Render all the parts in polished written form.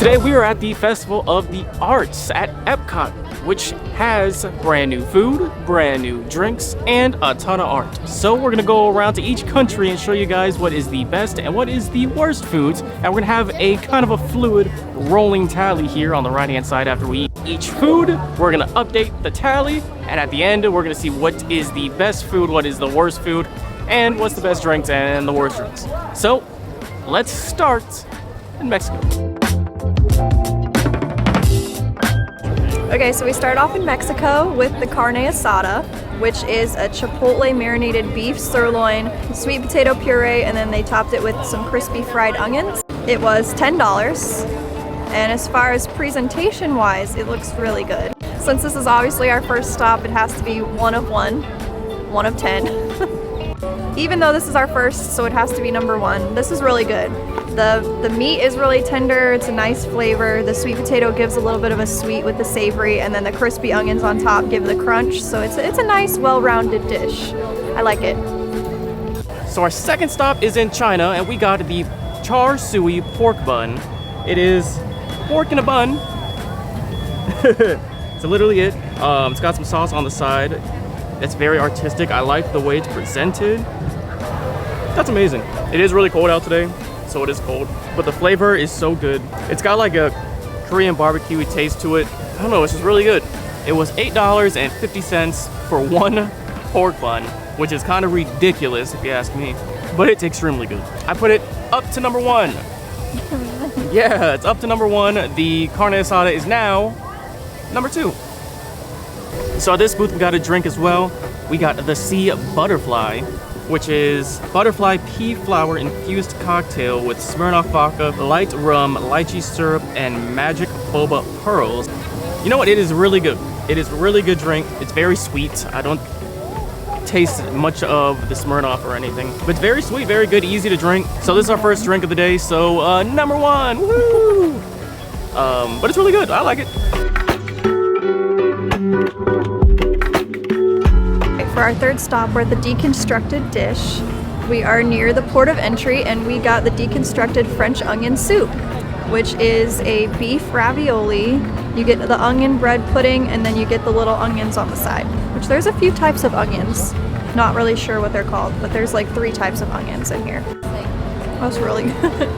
Today we are at the Festival of the Arts at EPCOT, which has brand new food, brand new drinks, and a ton of art. So we're gonna go around to each country and show you guys what is the best and what is the worst foods. And we're gonna have a kind of a fluid rolling tally here on the right hand side after we eat each food. We're gonna update the tally, and at the end we're gonna see what is the best food, what is the worst food, and what's the best drinks and the worst drinks. So let's start in Mexico. Okay, so we start off in Mexico with the carne asada, which is a chipotle marinated beef sirloin, sweet potato puree, and then they topped it with some crispy fried onions. It was $10, and as far as presentation wise, it looks really good. Since this is obviously our first stop, it has to be one of 10. Even though this is our first, so it has to be number one. This is really good. The meat is really tender, it's a nice flavor. The sweet potato gives a little bit of a sweet with the savory, and then the crispy onions on top give the crunch. So it's a nice, well-rounded dish. I like it. So our second stop is in China, and we got the char siu pork bun. It is pork in a bun. That's literally it. It's got some sauce on the side. It's very artistic. I like the way it's presented. That's amazing. It is really cold out today, so it is cold, but the flavor is so good. It's got like a Korean barbecue taste to it. I don't know, it's just really good. It was $8.50 for one pork bun, which is kind of ridiculous if you ask me, but it's extremely good. I put it up to number one. Yeah, it's up to number one. The carne asada is now number two. So at this booth we got a drink as well. We got the Sea Butterfly, which is butterfly pea flower infused cocktail with Smirnoff vodka, light rum, lychee syrup, and magic boba pearls. You know what? It is really good. It is a really good drink. It's very sweet. I don't taste much of the Smirnoff or anything, but it's very sweet, very good, easy to drink. So this is our first drink of the day. So number one, woo! But it's really good. I like it. For our third stop, we're at the Deconstructed dish. We are near the port of entry, and we got the Deconstructed French onion soup, which is a beef ravioli. You get the onion bread pudding, and then you get the little onions on the side, which there's a few types of onions. Not really sure what they're called, but there's like 3 types of onions in here. That's really good.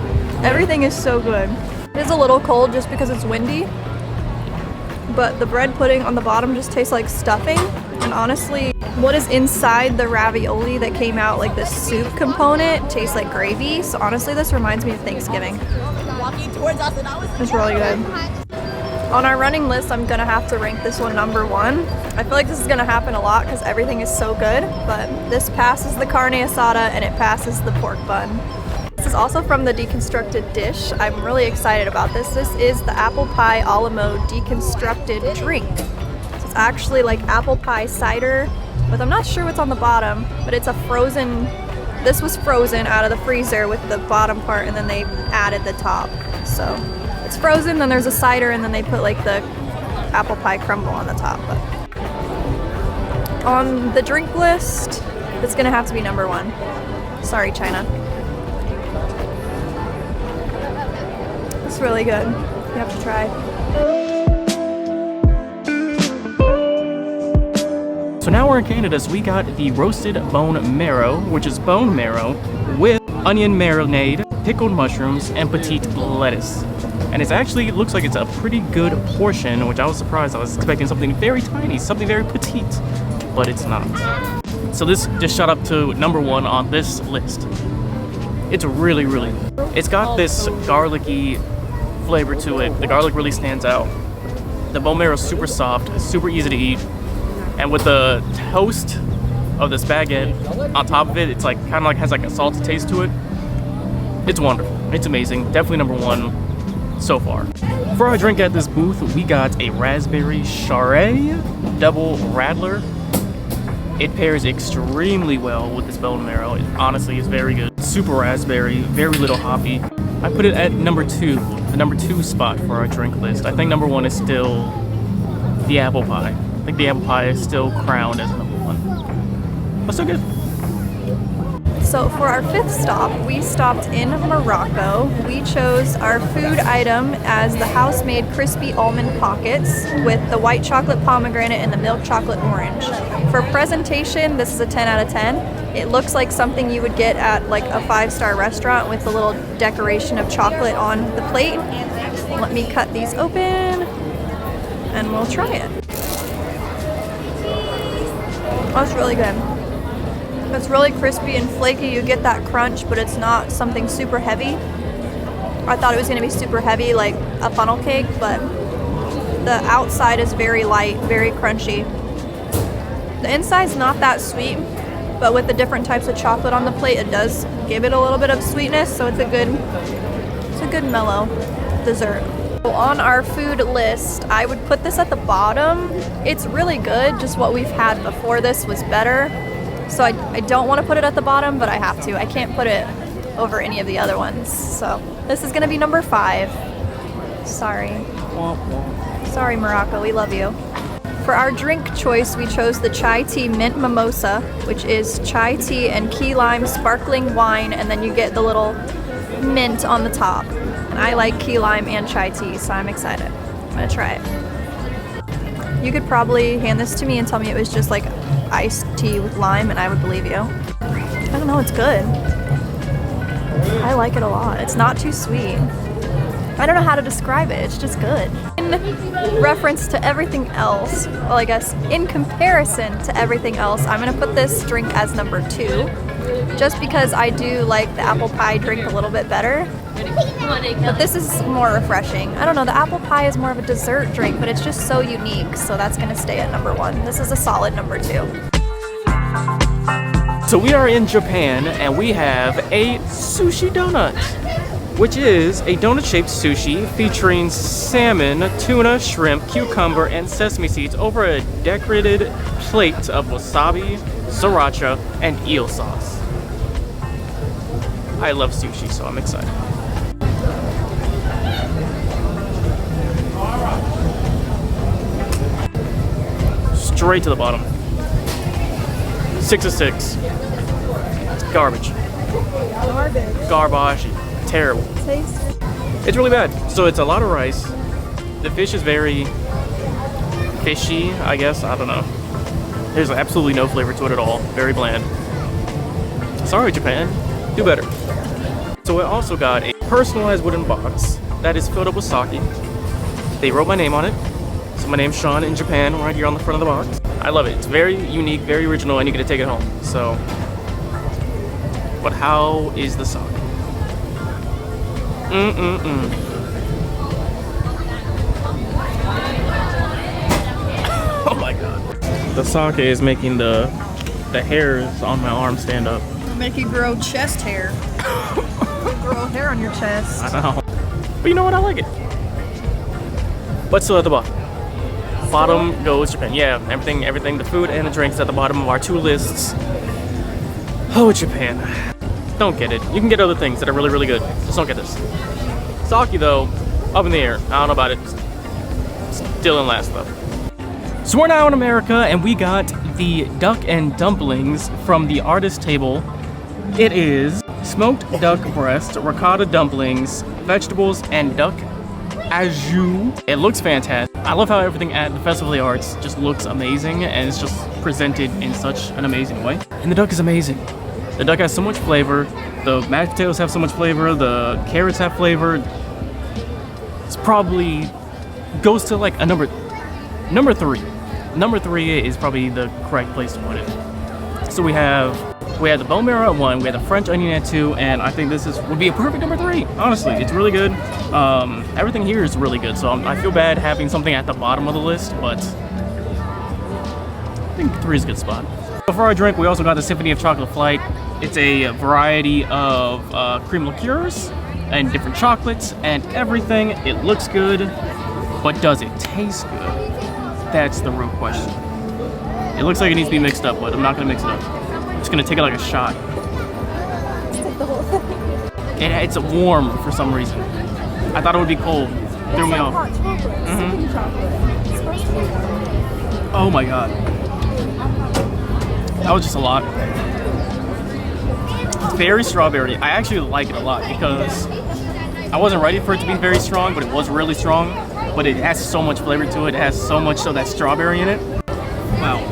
Everything is so good. It is a little cold just because it's windy, but the bread pudding on the bottom just tastes like stuffing. And honestly, what is inside the ravioli that came out, like the soup component, tastes like gravy. So honestly, this reminds me of Thanksgiving. It's really good. On our running list, I'm gonna have to rank this one number one. I feel like this is gonna happen a lot because everything is so good, but this passes the carne asada and it passes the pork bun. This is also from the Deconstructed dish. I'm really excited about this. This is the apple pie a la mode Deconstructed drink. It's actually like apple pie cider, but I'm not sure what's on the bottom, but it's a frozen, this was frozen out of the freezer with the bottom part, and then they added the top. So it's frozen, then there's a cider, and then they put like the apple pie crumble on the top. But on the drink list, it's gonna have to be number one. Sorry, China. It's really good. You have to try. So now we're in Canada, so we got the roasted bone marrow, which is bone marrow with onion marinade, pickled mushrooms, and petite lettuce. And it actually looks like it's a pretty good portion, which I was surprised. I was expecting something very tiny, something very petite, but it's not. So this just shot up to number one on this list. It's really, really good. It's got this garlicky flavor to it. The garlic really stands out. The bone marrow is super soft, super easy to eat. And with the toast of this baguette on top of it, it's like kind of like has like a salty taste to it. It's wonderful. It's amazing. Definitely number one so far. For our drink at this booth, we got a raspberry charret double radler. It pairs extremely well with this bone marrow. It honestly is very good. Super raspberry, very little hoppy. I put it at number two, the number two spot for our drink list. I think number one is still the apple pie. I think the apple pie is still crowned as number one. But still good. So for our 5th stop, we stopped in Morocco. We chose our food item as the house-made crispy almond pockets with the white chocolate pomegranate and the milk chocolate orange. For presentation, this is a 10 out of 10. It looks like something you would get at like a 5-star restaurant with a little decoration of chocolate on the plate. Let me cut these open and we'll try it. That's really good. It's really crispy and flaky. You get that crunch, but it's not something super heavy. I thought it was gonna be super heavy like a funnel cake, but the outside is very light, very crunchy. The inside's not that sweet, but with the different types of chocolate on the plate, it does give it a little bit of sweetness, so it's a good mellow dessert. So on our food list, I would put this at the bottom. It's really good, just what we've had before this was better. So I don't want to put it at the bottom, but I have to. I can't put it over any of the other ones. So this is going to be number 5. Sorry. Sorry, Morocco. We love you. For our drink choice, we chose the chai tea mint mimosa, which is chai tea and key lime sparkling wine, and then you get the little mint on the top. And I like key lime and chai tea, so I'm excited. I'm going to try it. You could probably hand this to me and tell me it was just like iced tea with lime and I would believe you. I don't know, it's good. I like it a lot. It's not too sweet. I don't know how to describe it, it's just good. In reference to everything else, well I guess in comparison to everything else, I'm gonna put this drink as number 2, just because I do like the apple pie drink a little bit better. But this is more refreshing. I don't know, the apple pie is more of a dessert drink, but it's just so unique, so that's gonna stay at number 1. This is a solid number 2. So we are in Japan and we have a sushi donut, which is a donut-shaped sushi featuring salmon, tuna, shrimp, cucumber, and sesame seeds over a decorated plate of wasabi, sriracha, and eel sauce. I love sushi, so I'm excited. Straight to the bottom. 6 of 6. Garbage. Garbage. Terrible. It's really bad. So it's a lot of rice. The fish is very fishy, I guess. I don't know. There's absolutely no flavor to it at all. Very bland. Sorry, Japan. Do better. So I also got a personalized wooden box that is filled up with sake. They wrote my name on it. So my name's Sean in Japan, right here on the front of the box. I love it. It's very unique, very original, and you get to take it home. So, but how is the sake? Oh my god. The sake is making the hairs on my arm stand up. It'll make you grow chest hair. Grow hair on your chest. I know. But you know what? I like it. But still at the bottom. Bottom goes Japan. Yeah, everything, the food and the drinks at the bottom of our 2 lists. Oh, Japan. Don't get it. You can get other things that are really, really good. Just don't get this. Sake, though, up in the air. I don't know about it. Still in last, though. So we're now in America, and we got the duck and dumplings from the artist table. It is smoked duck breast, ricotta dumplings, vegetables, and duck au jus. It looks fantastic. I love how everything at the Festival of the Arts just looks amazing, and it's just presented in such an amazing way. And the duck is amazing. The duck has so much flavor. The mashed potatoes have so much flavor. The carrots have flavor. It's probably goes to like a number 3. Number 3 is probably the correct place to put it. So we had the bone marrow at 1, we had the French onion at 2, and I think this would be a perfect number 3. Honestly, it's really good. Everything here is really good, so I feel bad having something at the bottom of the list, but I think 3 is a good spot. For our drink, we also got the Symphony of Chocolate Flight. It's a variety of cream liqueurs and different chocolates and everything. It looks good, but does it taste good? That's the real question. It looks like it needs to be mixed up, but I'm not gonna mix it up. I'm just gonna take it like a shot. It's warm for some reason. I thought it would be cold. Threw me off. Oh my god. That was just a lot. very strawberry. I actually like it a lot because I wasn't ready for it to be very strong, but it was really strong. But it has so much flavor to it. It has so much so that strawberry in it. Wow.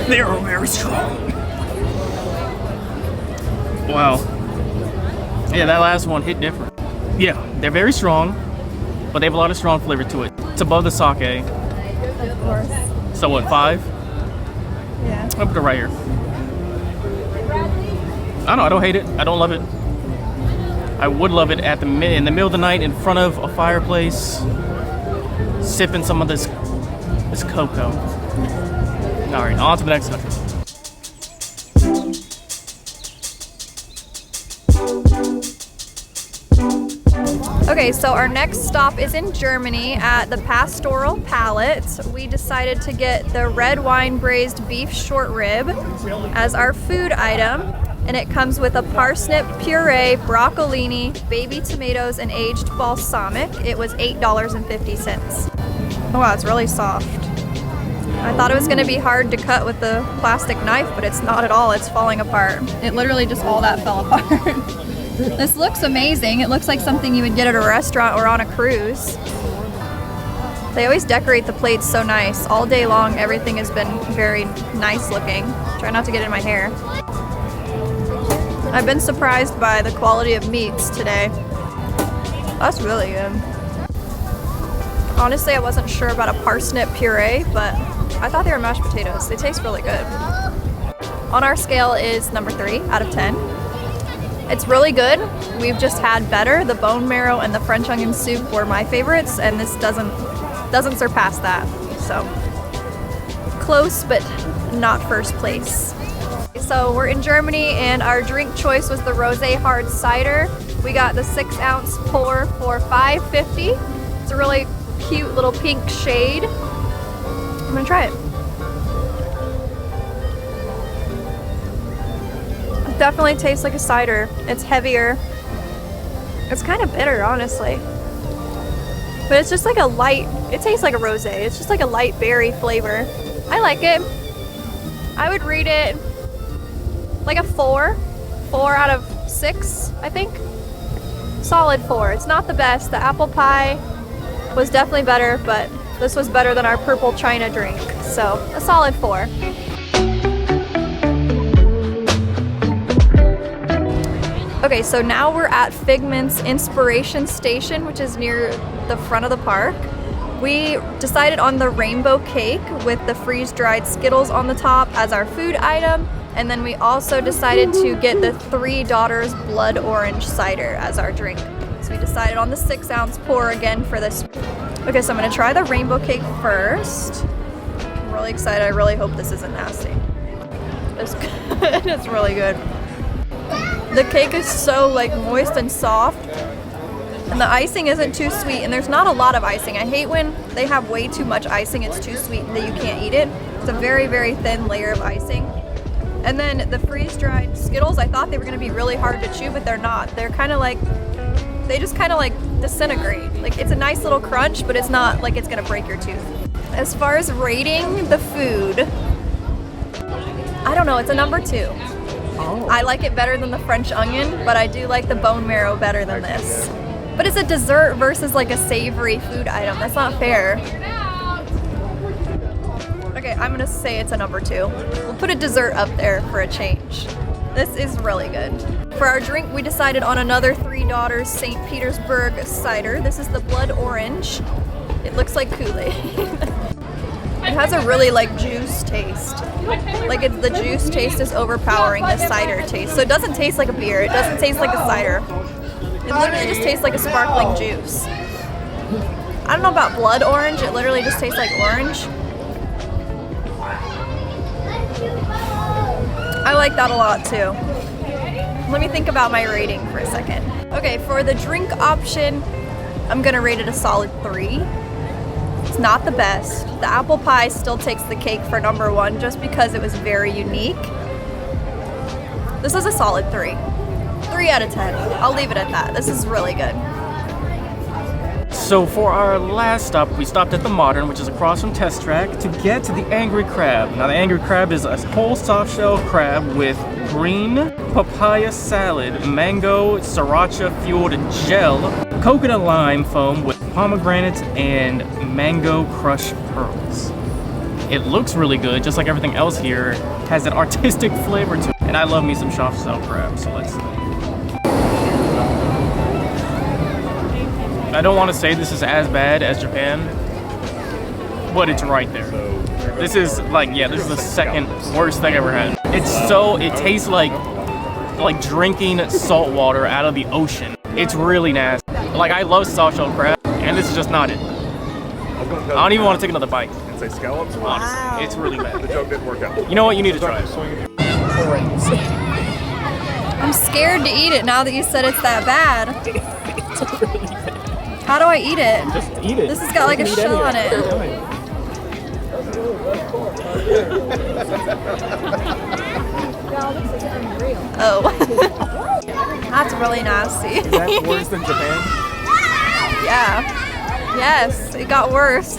They're very strong. Wow. Yeah, that last one hit different. Yeah, they're very strong, but they have a lot of strong flavor to it. It's above the sake. Of course. So what, 5? Yeah. I'll put it right here. I don't hate it. I don't love it. I would love it at in the middle of the night in front of a fireplace, sipping some of this cocoa. All right, on to the next country. Okay, so our next stop is in Germany at the Pastoral Palate. We decided to get the red wine braised beef short rib as our food item, and it comes with a parsnip puree, broccolini, baby tomatoes, and aged balsamic. It was $8.50. Oh wow, it's really soft. I thought it was gonna be hard to cut with the plastic knife, but it's not at all. It's falling apart. It literally just all that fell apart. This looks amazing. It looks like something you would get at a restaurant or on a cruise. They always decorate the plates so nice. All day long, everything has been very nice looking. Try not to get in my hair. I've been surprised by the quality of meats today. That's really good. Honestly, I wasn't sure about a parsnip puree, but I thought they were mashed potatoes. They taste really good. On our scale is number 3 out of 10. It's really good. We've just had better. The bone marrow and the French onion soup were my favorites, and this doesn't surpass that. So close, but not first place. So we're in Germany, and our drink choice was the rosé hard cider. We got the 6-ounce pour for $5.50. It's a really cute little pink shade. I'm gonna try it. Definitely tastes like a cider. It's heavier. It's kind of bitter, honestly. But it's just like a light, it tastes like a rosé. It's just like a light berry flavor. I like it. I would rate it like a 4. 4 out of 6, I think. Solid 4. It's not the best. The apple pie was definitely better, but this was better than our purple china drink. So a solid 4. Okay, so now we're at Figment's Inspiration Station, which is near the front of the park. We decided on the rainbow cake with the freeze-dried Skittles on the top as our food item, and then we also decided to get the Three Daughters Blood Orange Cider as our drink. So we decided on the 6-ounce pour again for this. Okay, so I'm gonna try the rainbow cake first. I'm really excited. I really hope this isn't nasty. It's good. It's really good. The cake is so like moist and soft, and the icing isn't too sweet, and there's not a lot of icing. I hate when they have way too much icing, it's too sweet that you can't eat it. It's a very, very thin layer of icing. And then the freeze-dried Skittles, I thought they were gonna be really hard to chew, but they're not. They're kind of like, they just kind of like disintegrate. Like it's a nice little crunch, but it's not like it's gonna break your tooth. As far as rating the food, I don't know, it's a number 2. Oh. I like it better than the French onion, but I do like the bone marrow better than this. But it's a dessert versus like a savory food item. That's not fair. Okay, I'm gonna say it's a number 2. We'll put a dessert up there for a change. This is really good. For our drink, we decided on another Three Daughters St. Petersburg cider. This is the blood orange. It looks like Kool-Aid. It has a really like juice taste. Like the juice taste is overpowering the cider taste. So it doesn't taste like a beer. It doesn't taste like a cider. It literally just tastes like a sparkling juice. I don't know about blood orange. It literally just tastes like orange. I like that a lot too. Let me think about my rating for a second. Okay, for the drink option, I'm gonna rate it a solid 3. It's not the best. The apple pie still takes the cake for number 1 just because it was very unique. This is a solid 3. 3 out of 10. I'll leave it at that. This is really good. So for our last stop, we stopped at the Modern, which is across from Test Track, to get to the Angry Crab. Now the Angry Crab is a whole soft shell crab with green papaya salad, mango sriracha fueled gel, coconut lime foam with pomegranate and mango crushed pearls. It looks really good, just like everything else here. Has an artistic flavor to it. And I love me some soft shell crab, so let's see. I don't want to say this is as bad as Japan, but it's right there. This is like, yeah, this is the second worst thing I ever had. It tastes like drinking salt water out of the ocean. It's really nasty. Like, I love soft shell crab, and this is just not it. I don't even want to take another bite. Say scallops? Honestly, it's really bad. The joke didn't work out. You know what? You need to try it. I'm scared to eat it now that you said it's that bad. It's really bad. How do I eat it? Just eat it. This has got like a shell on it. Oh. That's really nasty. Is that worse than Japan? Yeah. Yes, it got worse.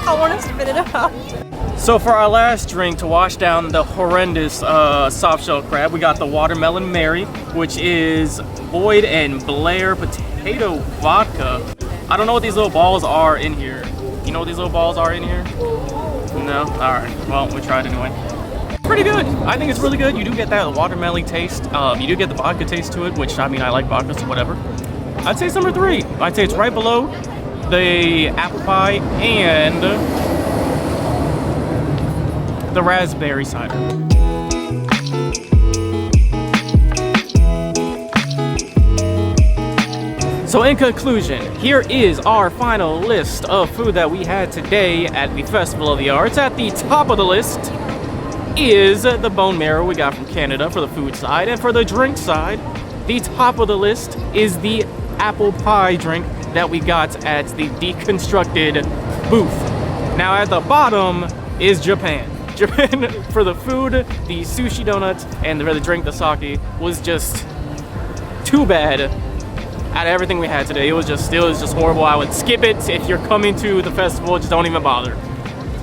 I want to spit it out. So for our last drink to wash down the horrendous soft shell crab, we got the Watermelon Mary, which is Boyd and Blair potato vodka. I don't know what these little balls are in here. You know what these little balls are in here? No? Alright, well, we tried anyway. Pretty good. I think it's really good. You do get that watermelon taste. You do get the vodka taste to it, which, I mean, I like vodka, so whatever. I'd say it's number 3. I'd say it's right below the apple pie and the raspberry cider. So in conclusion, here is our final list of food that we had today at the Festival of the Arts. At the top of the list is the bone marrow we got from Canada for the food side, and for the drink side, the top of the list is the apple pie drink that we got at the Deconstructed booth. Now at the bottom is Japan. Japan for the food, the sushi donuts, and for the drink, the sake, was just too bad. Out of everything we had today, it was just horrible. I would skip it. If you're coming to the festival, just don't even bother.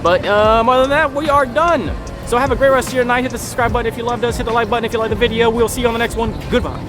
But other than that, we are done. So have a great rest of your night. Hit the subscribe button if you loved us. Hit the like button if you liked the video. We'll see you on the next one. Goodbye.